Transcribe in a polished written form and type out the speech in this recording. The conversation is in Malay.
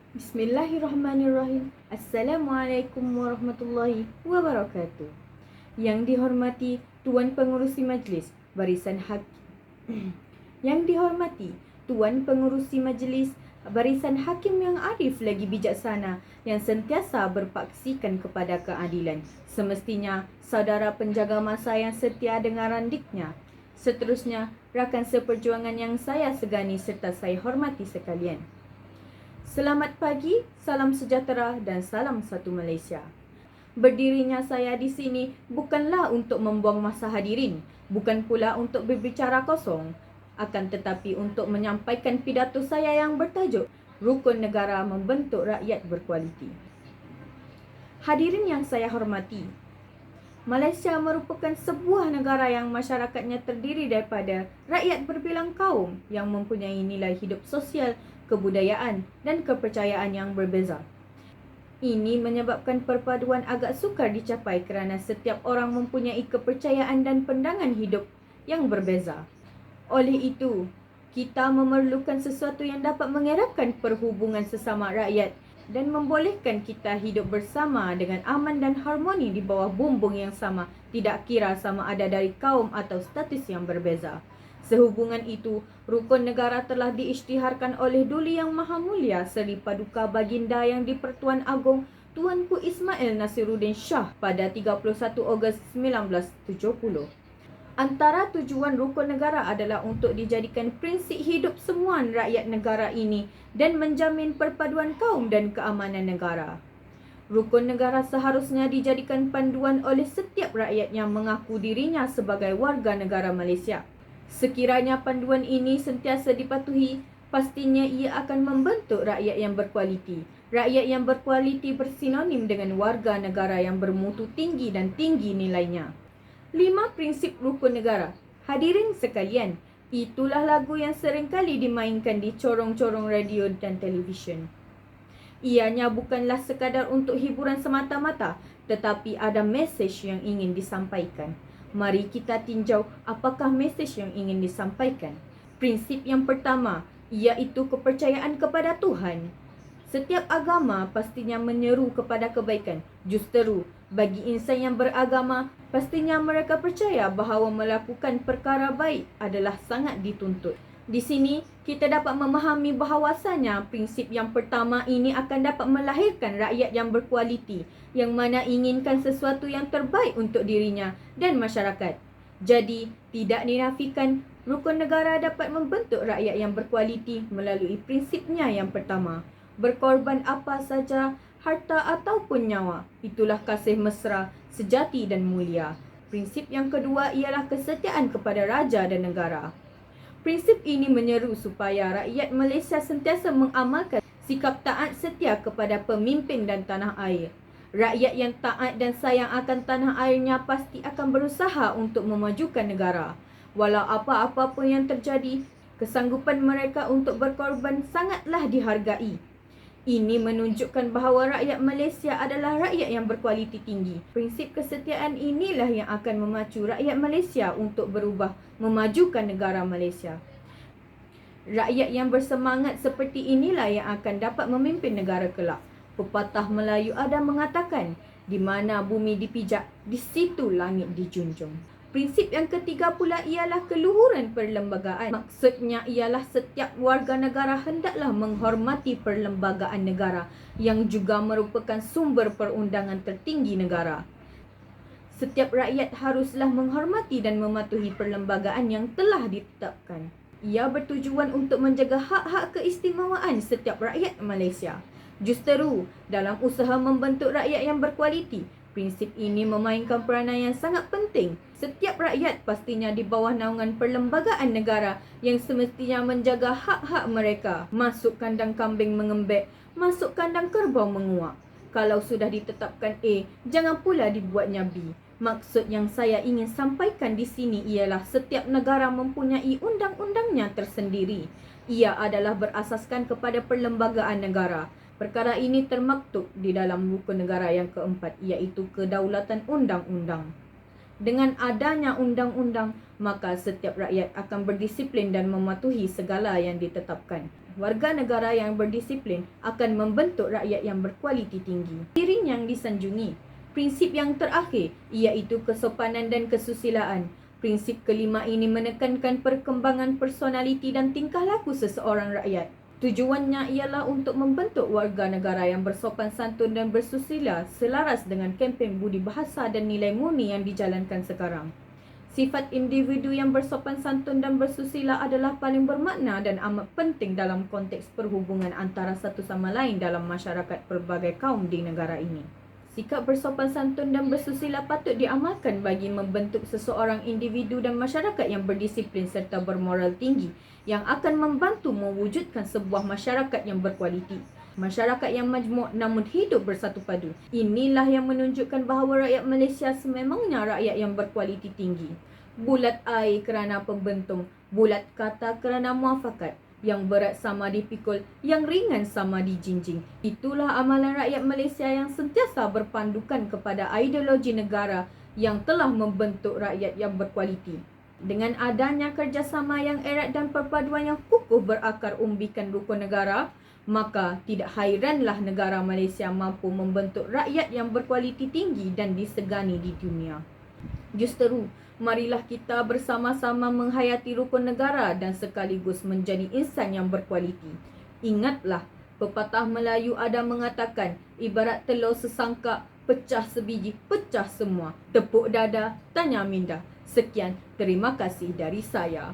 Bismillahirrahmanirrahim. Assalamualaikum warahmatullahi wabarakatuh. Yang dihormati Tuan Pengerusi Majlis Barisan Yang dihormati Tuan Pengerusi Majlis Barisan Hakim yang arif lagi bijaksana yang sentiasa berpaksikan kepada keadilan. Semestinya saudara penjaga masa yang setia dengan randiknya. Seterusnya, rakan seperjuangan yang saya segani serta saya hormati sekalian. Selamat pagi, salam sejahtera dan salam satu Malaysia. Berdirinya saya di sini bukanlah untuk membuang masa hadirin, bukan pula untuk berbicara kosong, akan tetapi untuk menyampaikan pidato saya yang bertajuk Rukun Negara Membentuk Rakyat Berkualiti. Hadirin yang saya hormati, Malaysia merupakan sebuah negara yang masyarakatnya terdiri daripada rakyat berbilang kaum yang mempunyai nilai hidup sosial, kebudayaan dan kepercayaan yang berbeza. Ini menyebabkan perpaduan agak sukar dicapai kerana setiap orang mempunyai kepercayaan dan pandangan hidup yang berbeza. Oleh itu, kita memerlukan sesuatu yang dapat mengeratkan perhubungan sesama rakyat dan membolehkan kita hidup bersama dengan aman dan harmoni di bawah bumbung yang sama, tidak kira sama ada dari kaum atau status yang berbeza. Sehubungan itu, rukun negara telah diisytiharkan oleh Duli Yang Maha Mulia Seri Paduka Baginda Yang di-Pertuan Agong Tuanku Ismail Nasiruddin Shah pada 31 Ogos 1970. Antara tujuan rukun negara adalah untuk dijadikan prinsip hidup semua rakyat negara ini dan menjamin perpaduan kaum dan keamanan negara. Rukun negara seharusnya dijadikan panduan oleh setiap rakyat yang mengaku dirinya sebagai warga negara Malaysia. Sekiranya panduan ini sentiasa dipatuhi, pastinya ia akan membentuk rakyat yang berkualiti. Rakyat yang berkualiti bersinonim dengan warga negara yang bermutu tinggi dan tinggi nilainya. 5 prinsip rukun negara. Hadirin sekalian, itulah lagu yang seringkali dimainkan di corong-corong radio dan televisyen. Ianya bukanlah sekadar untuk hiburan semata-mata, tetapi ada mesej yang ingin disampaikan. Mari kita tinjau apakah mesej yang ingin disampaikan. Prinsip yang pertama, iaitu kepercayaan kepada Tuhan. Setiap agama pastinya menyeru kepada kebaikan. Justeru, bagi insan yang beragama, pastinya mereka percaya bahawa melakukan perkara baik adalah sangat dituntut. Di sini, kita dapat memahami bahawasanya prinsip yang pertama ini akan dapat melahirkan rakyat yang berkualiti, yang mana inginkan sesuatu yang terbaik untuk dirinya dan masyarakat. Jadi, tidak dinafikan, rukun negara dapat membentuk rakyat yang berkualiti melalui prinsipnya yang pertama. Berkorban apa saja, harta ataupun nyawa, itulah kasih mesra, sejati dan mulia. Prinsip yang kedua ialah kesetiaan kepada raja dan negara. Prinsip ini menyeru supaya rakyat Malaysia sentiasa mengamalkan sikap taat setia kepada pemimpin dan tanah air. Rakyat yang taat dan sayang akan tanah airnya pasti akan berusaha untuk memajukan negara. Walau apa-apa pun yang terjadi, kesanggupan mereka untuk berkorban sangatlah dihargai. Ini menunjukkan bahawa rakyat Malaysia adalah rakyat yang berkualiti tinggi. Prinsip kesetiaan inilah yang akan memacu rakyat Malaysia untuk berubah, memajukan negara Malaysia. Rakyat yang bersemangat seperti inilah yang akan dapat memimpin negara kelak. Pepatah Melayu ada mengatakan, di mana bumi dipijak, di situ langit dijunjung. Prinsip yang ketiga pula ialah keluhuran perlembagaan. Maksudnya ialah setiap warga negara hendaklah menghormati perlembagaan negara yang juga merupakan sumber perundangan tertinggi negara. Setiap rakyat haruslah menghormati dan mematuhi perlembagaan yang telah ditetapkan. Ia bertujuan untuk menjaga hak-hak keistimewaan setiap rakyat Malaysia. Justeru, dalam usaha membentuk rakyat yang berkualiti, prinsip ini memainkan peranan yang sangat penting. Setiap rakyat pastinya di bawah naungan perlembagaan negara yang semestinya menjaga hak-hak mereka. Masuk kandang kambing mengembek, masuk kandang kerbau menguak. Kalau sudah ditetapkan A, jangan pula dibuatnya B. Maksud yang saya ingin sampaikan di sini ialah setiap negara mempunyai undang-undangnya tersendiri. Ia adalah berasaskan kepada perlembagaan negara. Perkara ini termaktub di dalam rukun negara yang keempat, iaitu kedaulatan undang-undang. Dengan adanya undang-undang, maka setiap rakyat akan berdisiplin dan mematuhi segala yang ditetapkan. warga negara yang berdisiplin akan membentuk rakyat yang berkualiti tinggi. Hadirin yang disanjungi, prinsip yang terakhir iaitu kesopanan dan kesusilaan. Prinsip kelima ini menekankan perkembangan personaliti dan tingkah laku seseorang rakyat. Tujuannya ialah untuk membentuk warga negara yang bersopan santun dan bersusila selaras dengan kempen budi bahasa dan nilai murni yang dijalankan sekarang. Sifat individu yang bersopan santun dan bersusila adalah paling bermakna dan amat penting dalam konteks perhubungan antara satu sama lain dalam masyarakat pelbagai kaum di negara ini. Sikap bersopan santun dan bersusila patut diamalkan bagi membentuk seseorang individu dan masyarakat yang berdisiplin serta bermoral tinggi yang akan membantu mewujudkan sebuah masyarakat yang berkualiti. Masyarakat yang majmuk namun hidup bersatu padu. Inilah yang menunjukkan bahawa rakyat Malaysia sememangnya rakyat yang berkualiti tinggi. Bulat air kerana pembentung, bulat kata kerana muafakat. Yang berat sama dipikul, yang ringan sama dijinjing. Itulah amalan rakyat Malaysia yang sentiasa berpandukan kepada ideologi negara yang telah membentuk rakyat yang berkualiti. Dengan adanya kerjasama yang erat dan perpaduan yang kukuh berakar umbikan rukun negara, maka tidak hairanlah negara Malaysia mampu membentuk rakyat yang berkualiti tinggi dan disegani di dunia. Justeru, marilah kita bersama-sama menghayati rukun negara dan sekaligus menjadi insan yang berkualiti. Ingatlah, pepatah Melayu ada mengatakan, ibarat telur sesangkak, pecah sebiji, pecah semua. Tepuk dada, tanya minda. Sekian, terima kasih dari saya.